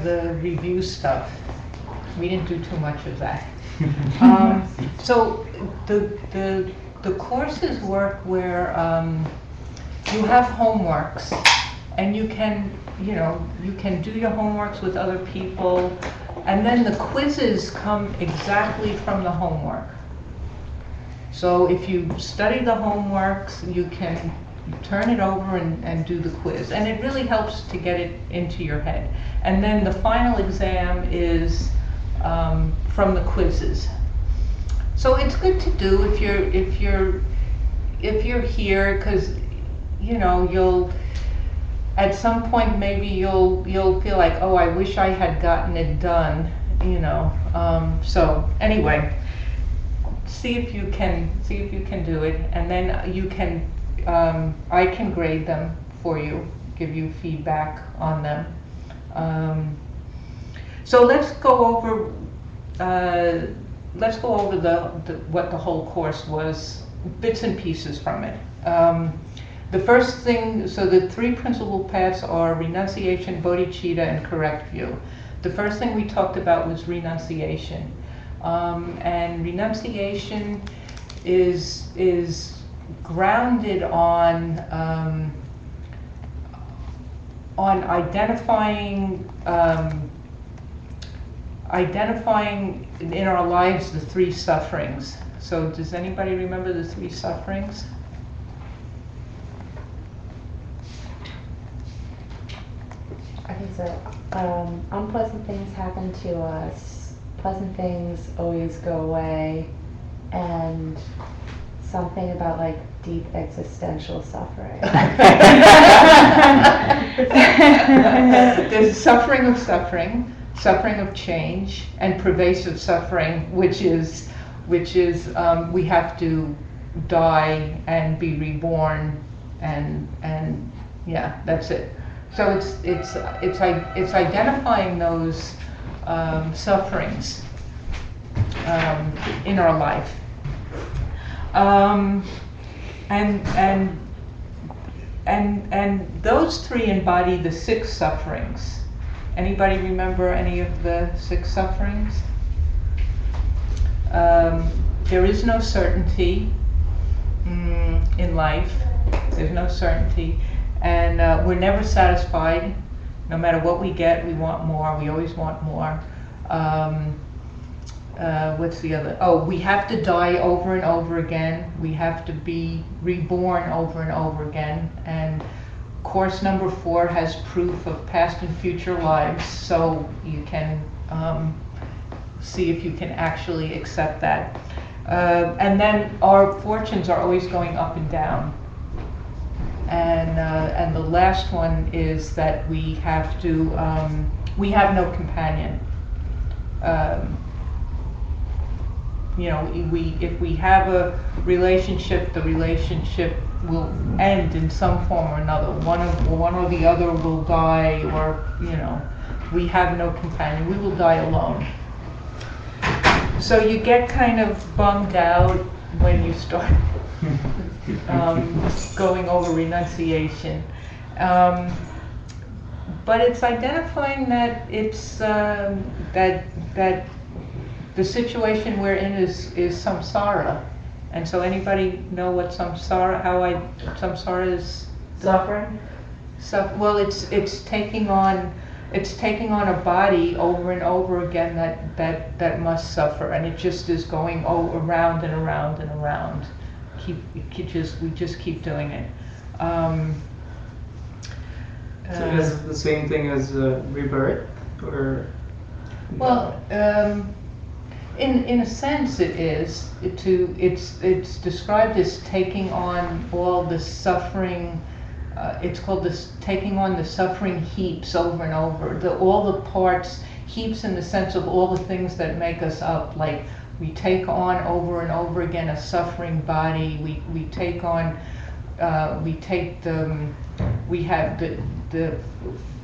of the review stuff. We didn't do too much of that. So the courses work where you have homeworks, and you can do your homeworks with other people, and then the quizzes come exactly from the homework. So if you study the homeworks, you can turn it over and do the quiz, and it really helps to get it into your head. And then the final exam is from the quizzes. So it's good to do if you're here, because you'll at some point maybe you'll feel like, oh, I wish I had gotten it done. So anyway, see if you can do it, and then you can. I can grade them for you, give you feedback on them. So let's go over what the whole course was, bits and pieces from it. The first thing, so the three principal paths are renunciation, bodhicitta, and correct view. The first thing we talked about was renunciation, and renunciation is grounded on identifying in our lives the three sufferings. So does anybody remember the three sufferings? I think so. Unpleasant things happen to us, pleasant things always go away, and something about like deep existential suffering. There's suffering of suffering, suffering of change, and pervasive suffering, which is we have to die and be reborn, and yeah, that's it. So it's identifying those sufferings in our life. And those three embody the six sufferings. Anybody remember any of the six sufferings? There is no certainty in life. There's no certainty, and we're never satisfied. No matter what we get, we want more. We always want more. What's the other? Oh, we have to die over and over again. We have to be reborn over and over again. And course number 4 has proof of past and future lives, so you can see if you can actually accept that. And then our fortunes are always going up and down. And the last one is that we have no companion. If we have a relationship, the relationship will end in some form or another. One or the other will die, or we have no companion. We will die alone. So you get kind of bummed out when you start going over renunciation. But it's identifying that it's that the situation we're in is samsara. And so anybody know what samsara is? Suffering? Well, it's taking on a body over and over again that must suffer, and it just is going around and around and around. We just keep doing it. So is it the same thing as rebirth, or? Well, in a sense, it is. It's described as taking on all the suffering. It's called taking on the suffering heaps over and over. All the parts, heaps in the sense of all the things that make us up. Like we take on over and over again a suffering body. We take on. We have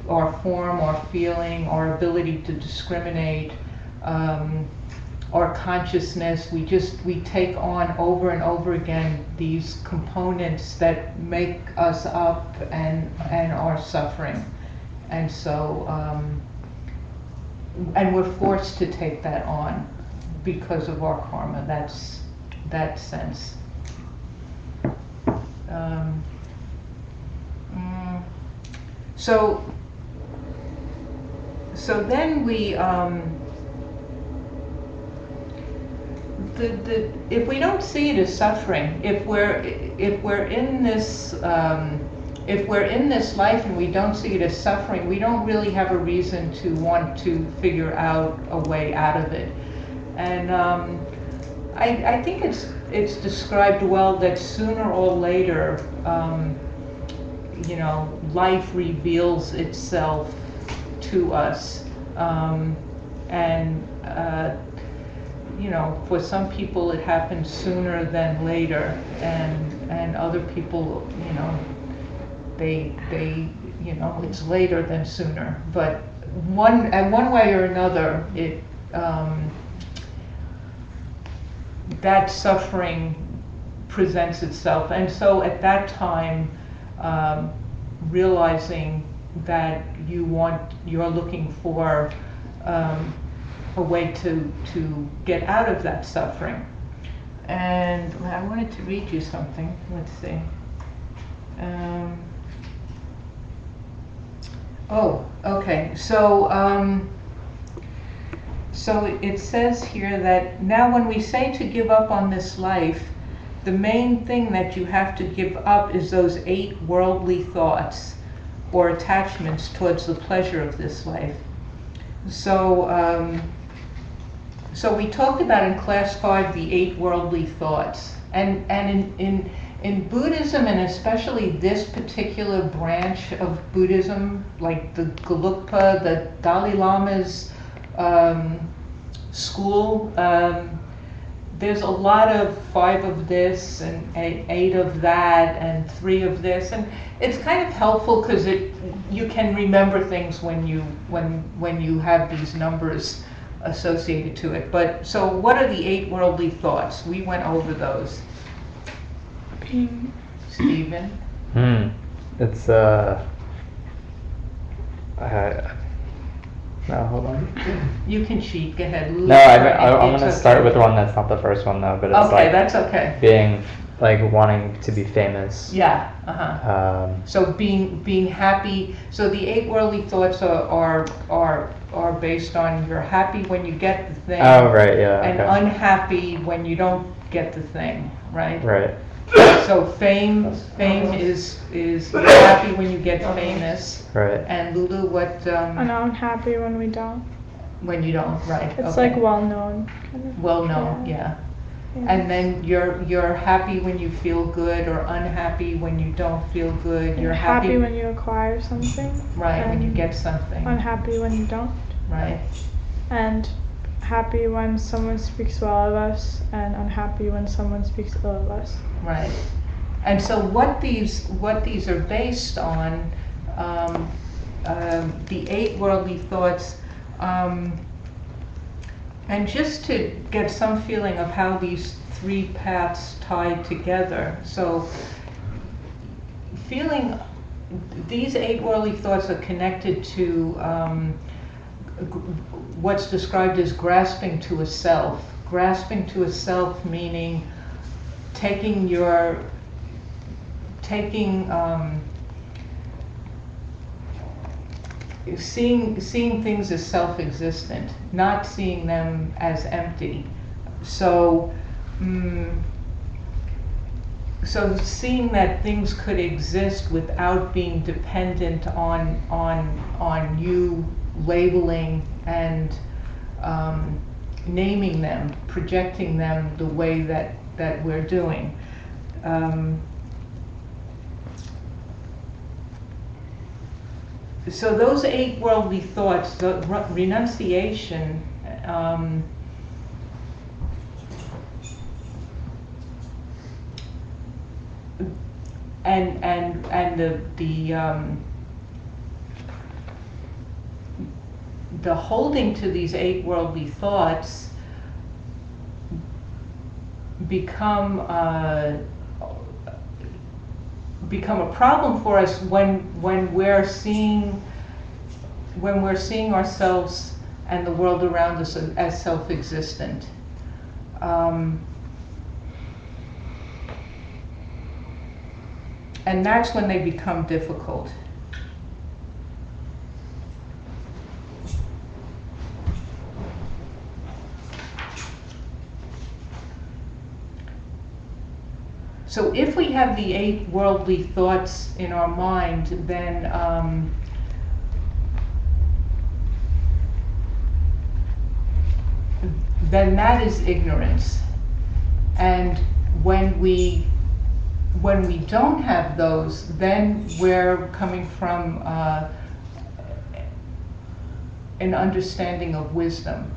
our form, our feeling, our ability to discriminate, our consciousness. We take on over and over again these components that make us up and our suffering. And so and we're forced to take that on because of our karma. That's that sense. So then we, if we don't see it as suffering, if we're in this life and we don't see it as suffering, we don't really have a reason to want to figure out a way out of it. And I think it's described well that sooner or later, life reveals itself to us, and for some people it happens sooner than later, and other people, they it's later than sooner. But one way or another, it that suffering presents itself, and so at that time, realizing that you're looking for a way to get out of that suffering. And I wanted to read you something. Let's see. Okay. So it says here that now when we say to give up on this life, the main thing that you have to give up is those 8 worldly thoughts or attachments towards the pleasure of this life. So we talked about in class 5 the 8 worldly thoughts, and in Buddhism, and especially this particular branch of Buddhism, like the Gelugpa, the Dalai Lama's school, there's a lot of 5 of this and 8 of that and 3 of this, and it's kind of helpful because you can remember things when you have these numbers associated to it. But so what are the 8 worldly thoughts? We went over those. Stephen? It's no, hold on. You can cheat. Go ahead. No, I'm gonna start with one that's not the first one though, but it's okay, that's okay. Being like wanting to be famous. Yeah. So being happy. So the 8 worldly thoughts are based on you're happy when you get the thing. Oh right, yeah. And okay. unhappy when you don't get the thing, right? Right. So fame is you're happy when you get famous. Right. And Lulu, what? And I'm happy when we don't. When you don't, right? It's okay. like well known. Kind of. Well known, yeah. And then you're happy when you feel good, or unhappy when you don't feel good. You're happy when you acquire something. Right, when you get something. Unhappy when you don't. Right. And happy when someone speaks well of us, and unhappy when someone speaks ill of us. Right. And so what these are based on, the 8 worldly thoughts, and just to get some feeling of how these 3 paths tie together. So feeling these 8 worldly thoughts are connected to what's described as grasping to a self. Grasping to a self meaning seeing things as self-existent, not seeing them as empty. So seeing that things could exist without being dependent on you labeling and naming them, projecting them the way that we're doing. So those 8 worldly thoughts, the renunciation, and the holding to these 8 worldly thoughts become a problem for us when we're seeing ourselves and the world around us as self-existent. And that's when they become difficult. So if we have the 8 worldly thoughts in our mind, then that is ignorance. And when we don't have those, then we're coming from an understanding of wisdom.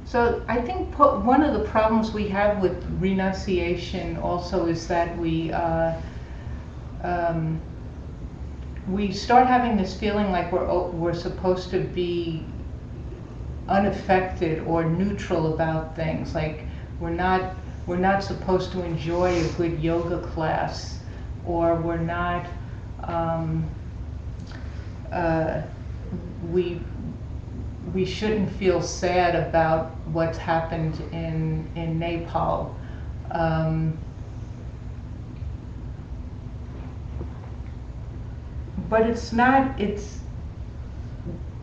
So I think one of the problems we have with renunciation also is that we start having this feeling like we're supposed to be unaffected or neutral about things. Like we're not supposed to enjoy a good yoga class, or we're not we shouldn't feel sad about what's happened in Nepal. But it's not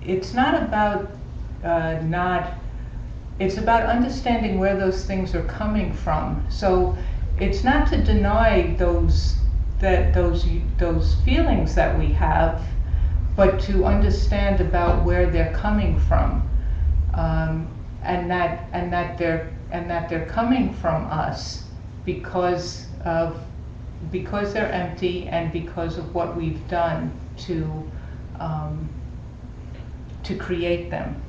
about it's about understanding where those things are coming from. So it's not to deny those feelings that we have, but to understand about where they're coming from, and that they're coming from us because they're empty and because of what we've done to create them.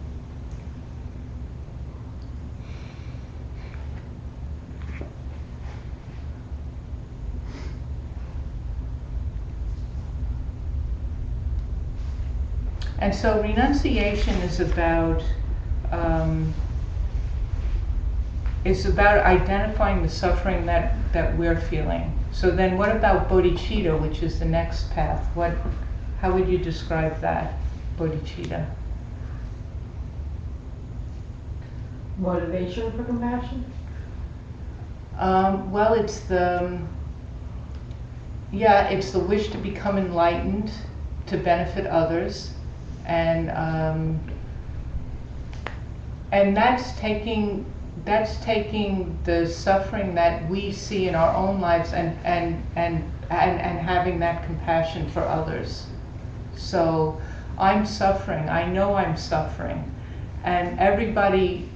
And so renunciation is about identifying the suffering that we're feeling. So then what about bodhicitta, which is the next path? How would you describe that, bodhicitta? Motivation for compassion? Well, it's the wish to become enlightened, to benefit others. And that's taking the suffering that we see in our own lives and having that compassion for others. So I'm suffering. I know I'm suffering, and everyone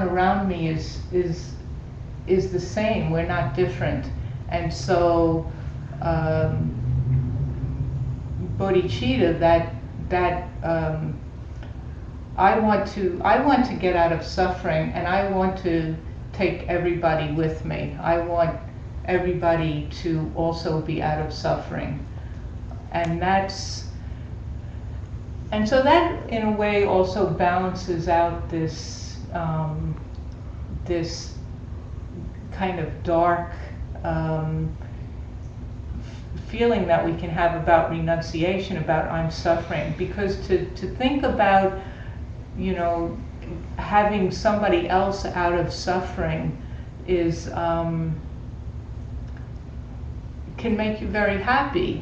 around me is the same. We're not different, and so. Bodhicitta, that I want to get out of suffering, and I want to take everybody with me. I want everybody to also be out of suffering, and so that in a way also balances out this this kind of dark feeling that we can have about renunciation, about I'm suffering, because to think about, having somebody else out of suffering is can make you very happy,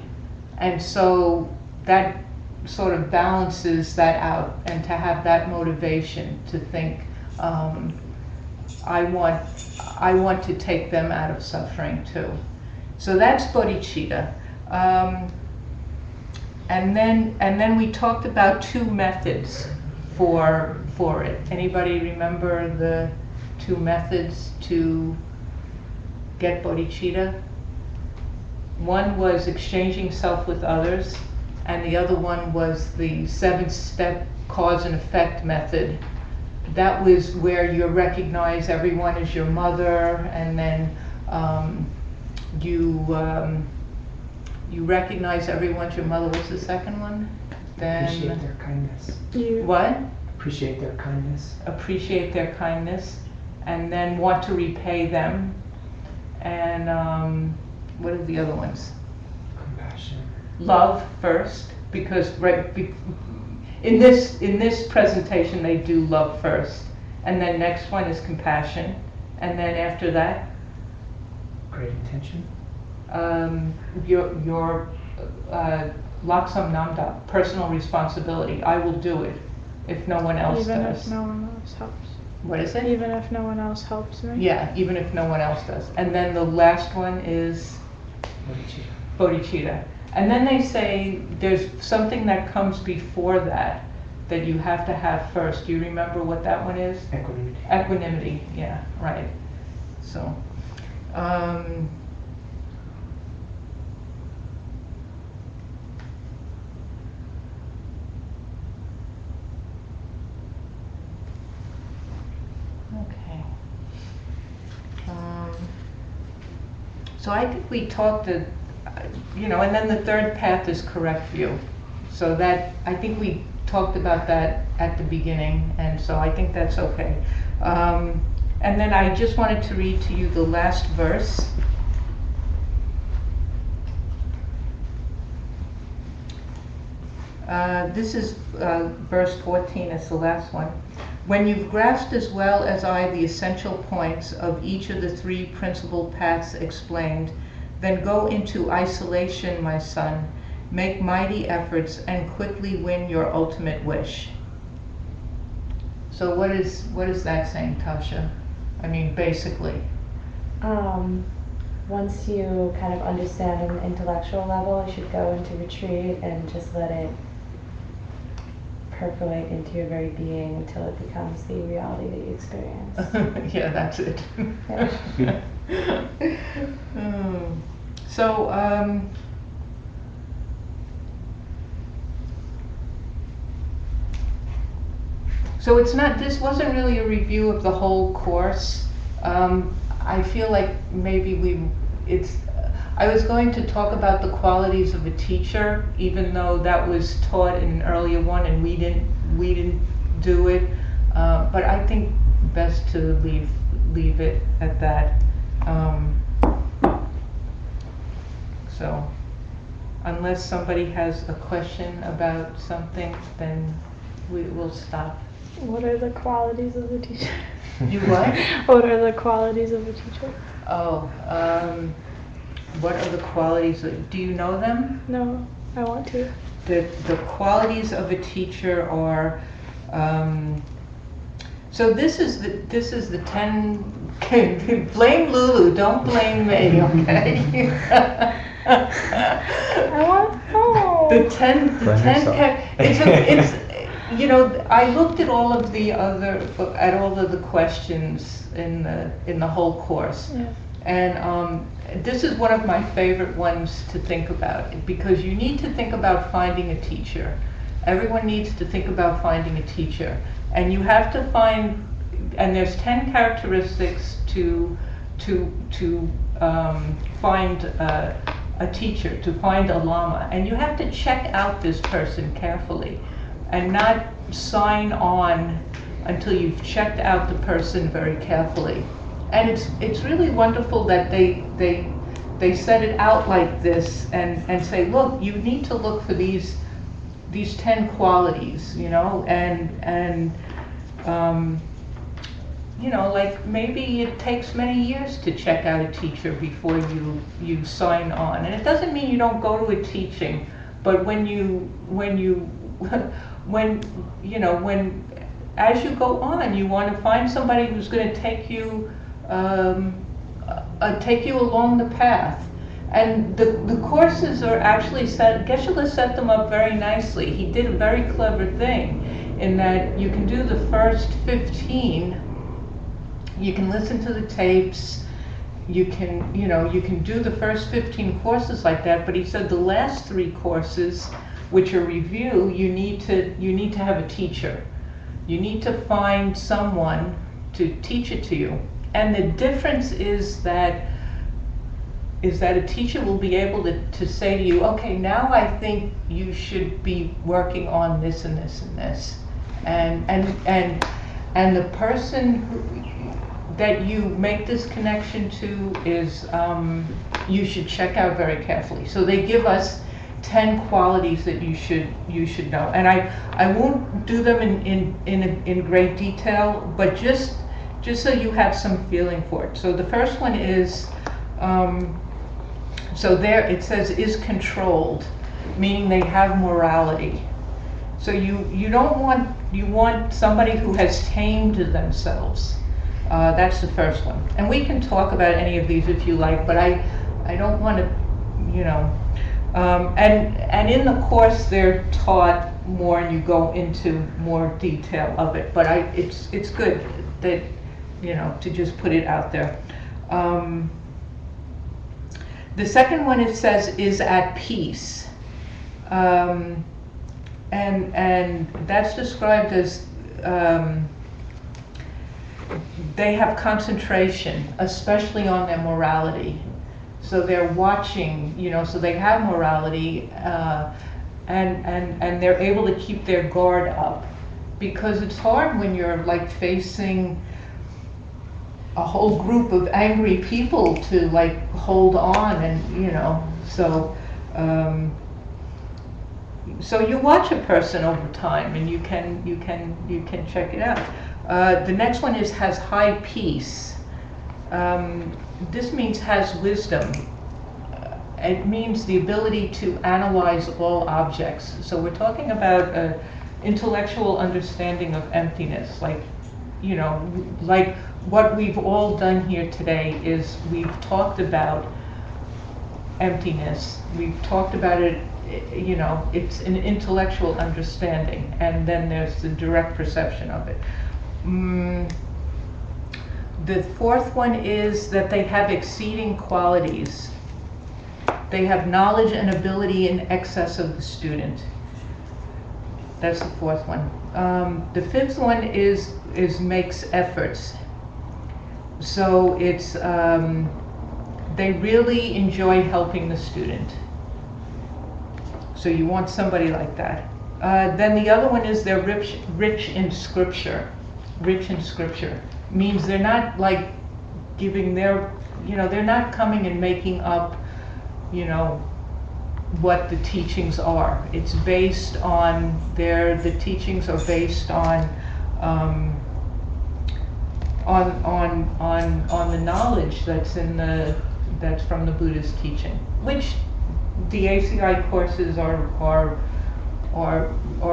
and so that sort of balances that out, and to have that motivation to think I want to take them out of suffering too. So that's bodhicitta. And then we talked about 2 methods for it. Anybody remember the 2 methods to get bodhicitta? One was exchanging self with others, and the other one was the 7-step cause and effect method. That was where you recognize everyone as your mother, and then you recognize everyone's your mother. What's the second one? Appreciate Then their kindness. what? Appreciate their kindness. Appreciate their kindness, and then want to repay them. And what are the other ones? Compassion. Love first, because in this presentation they do love first, and then next one is compassion, and then after that Great intention. your laksam namda, personal responsibility. I will do it if no one else Even does. if no one else helps. What is it? Even if no one else helps me. Yeah, even if no one else does. And then the last one is Bodhicitta. bodhicitta. And then they say there's something that comes before that you have to have first. Do you remember what that one is? Equanimity. Equanimity, yeah, right. So, okay. So I think we talked and then the 3rd path is correct view. So that, I think we talked about that at the beginning, and so I think that's okay. And then I just wanted to read to you the last verse. This is verse 14, it's the last one. When you've grasped as well as I the essential points of each of the 3 principal paths explained, then go into isolation, my son. Make mighty efforts and quickly win your ultimate wish. So what is that saying, Tasha? I mean, basically. Once you kind of understand on an intellectual level, you should go into retreat and just let it percolate into your very being until it becomes the reality that you experience. Yeah, that's it. Yeah. So, so it's not, this wasn't really a review of the whole course. I feel like maybe I was going to talk about the qualities of a teacher, even though that was taught in an earlier one and we didn't do it. But I think best to leave it at that. So, unless somebody has a question about something, then we will stop. What are the qualities of a teacher? You what? What are the qualities of a teacher? Oh, what are the qualities? Do you know them? No, I want to. The qualities of a teacher are. So this is the 10. Blame Lulu. Don't blame me. Okay. I want to know. The 10. It's I looked at all of the questions in the whole course. Yeah. And this is one of my favorite ones to think about, because you need to think about finding a teacher. Everyone needs to think about finding a teacher. And you have to find, and there's 10 characteristics to find a teacher, to find a lama. And you have to check out this person carefully and not sign on until you've checked out the person very carefully. And it's really wonderful that they set it out like this and say, look, you need to look for these 10 qualities, and like maybe it takes many years to check out a teacher before you sign on. And it doesn't mean you don't go to a teaching, but when as you go on, you want to find somebody who's going to take you along the path. And the courses are actually set, Geshe-la set them up very nicely. He did a very clever thing in that you can do the first 15, you can listen to the tapes, you can, you know, you can do the first 15 courses like that, but he said the last 3 courses, which are review, you need to have a teacher. You need to find someone to teach it to you. And the difference is that a teacher will be able to say to you, okay, now I think you should be working on this and this and this. And the person that you make this connection to is, you should check out very carefully. So they give us 10 qualities that you should know. And I won't do them in great detail, but just so you have some feeling for it. So the first one is, so there it says is controlled, meaning they have morality. So you don't want, you want somebody who has tamed themselves. That's the first one. And we can talk about any of these if you like, but I don't want to, you know, and in the course they're taught more and you go into more detail of it, but it's good that, you know, to just put it out there. The second one, it says, is at peace. And that's described as they have concentration, especially on their morality. So they're watching, you know, so they have morality, and they're able to keep their guard up. Because it's hard when you're like facing a whole group of angry people to like hold on, and you know, so so you watch a person over time and you can check it out. The next one is has high peace. This means has wisdom. It means the ability to analyze all objects. So we're talking about intellectual understanding of emptiness, like, you know, like what we've all done here today is we've talked about emptiness. We've talked about it, you know, it's an intellectual understanding, and then there's the direct perception of it. The fourth one is that they have exceeding qualities. They have knowledge and ability in excess of the student. That's the fourth one. The fifth one is makes efforts. So it's, they really enjoy helping the student. So you want somebody like that. Then the other one is they're rich in scripture. Rich in scripture means they're not like giving their, you know, they're not coming and making up, you know, what the teachings are. It's based on the teachings are based on the knowledge that's from the Buddha's teaching, which the ACI courses are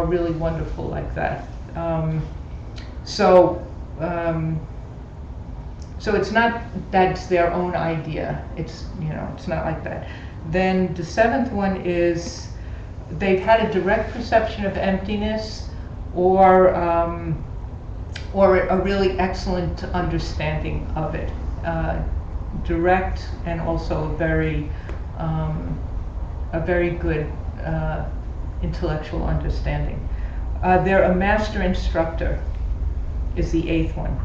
really wonderful like that. So it's not that's their own idea. It's, you know, it's not like that. Then the seventh one is they've had a direct perception of emptiness, or a really excellent understanding of it. Direct and also a very good intellectual understanding. They're a master instructor is the eighth one.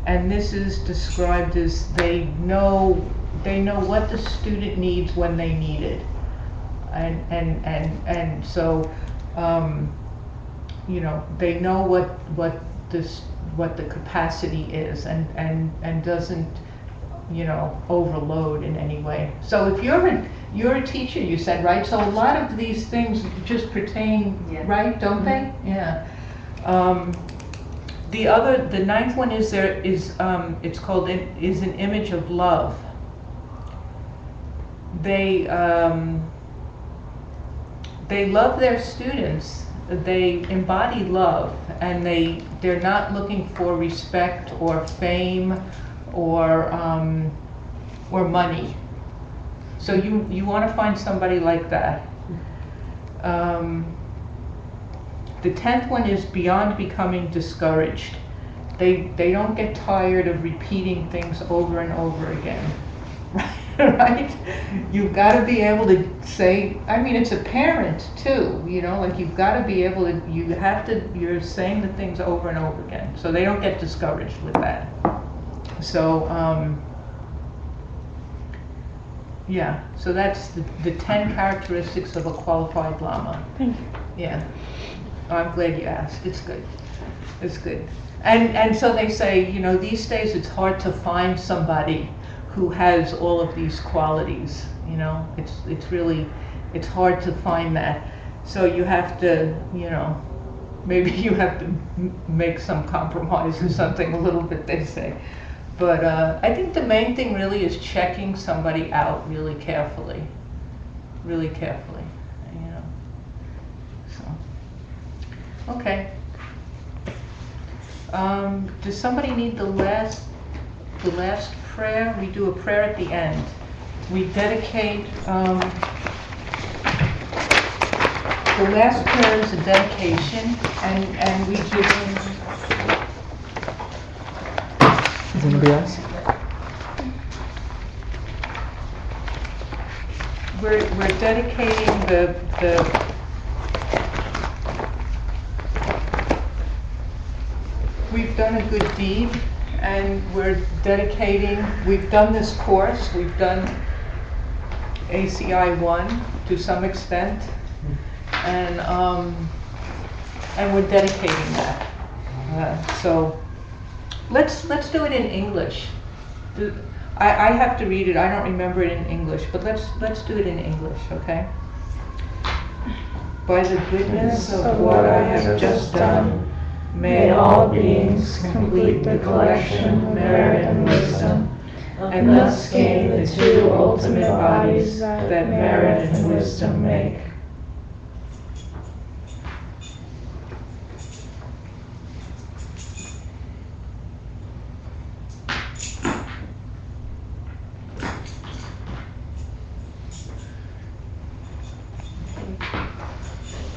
And this is described as they know what the student needs when they need it. And so you know, they know what the capacity is, and doesn't, you know, overload in any way. So if you're a teacher, you said, right? So a lot of these things just pertain, yeah, right? Don't they? Yeah. The ninth one is it's called is an image of love. They love their students. They embody love, and they're not looking for respect or fame or money. So you want to find somebody like that. The 10th one is beyond becoming discouraged. They don't get tired of repeating things over and over again. Right? You've got to be able to say, I mean, it's a parent too, you know, like you've got to be able to, you're saying the things over and over again. So they don't get discouraged with that. So, yeah, so that's the 10 characteristics of a qualified Lama. Thank you. Yeah. Oh, I'm glad you asked. It's good. It's good. And so they say, you know, these days it's hard to find somebody who has all of these qualities, you know. It's hard to find that. So you have to, you know, maybe you have to make some compromise or something a little bit, they say. But I think the main thing really is checking somebody out really carefully, you know. So, okay. Does somebody need the last prayer? We do a prayer at the end. We dedicate, the last prayer is a dedication, and we give Does anybody else? we're dedicating the we've done a good deed, and we're dedicating, we've done this course, we've done ACI 1 to some extent, and we're dedicating that. So let's do it in English. I have to read it, I don't remember it in English, but let's do it in English, okay? By the goodness of what I have just done, may all beings complete the collection of merit and wisdom, and thus gain the two ultimate bodies that merit and wisdom make.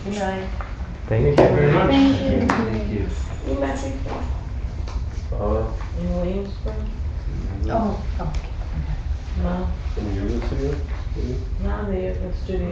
Good night. Thank you. very much. Thank you. Thank you. You met before. In Williamsburg? Oh, okay. No. In your studio? Not the studio.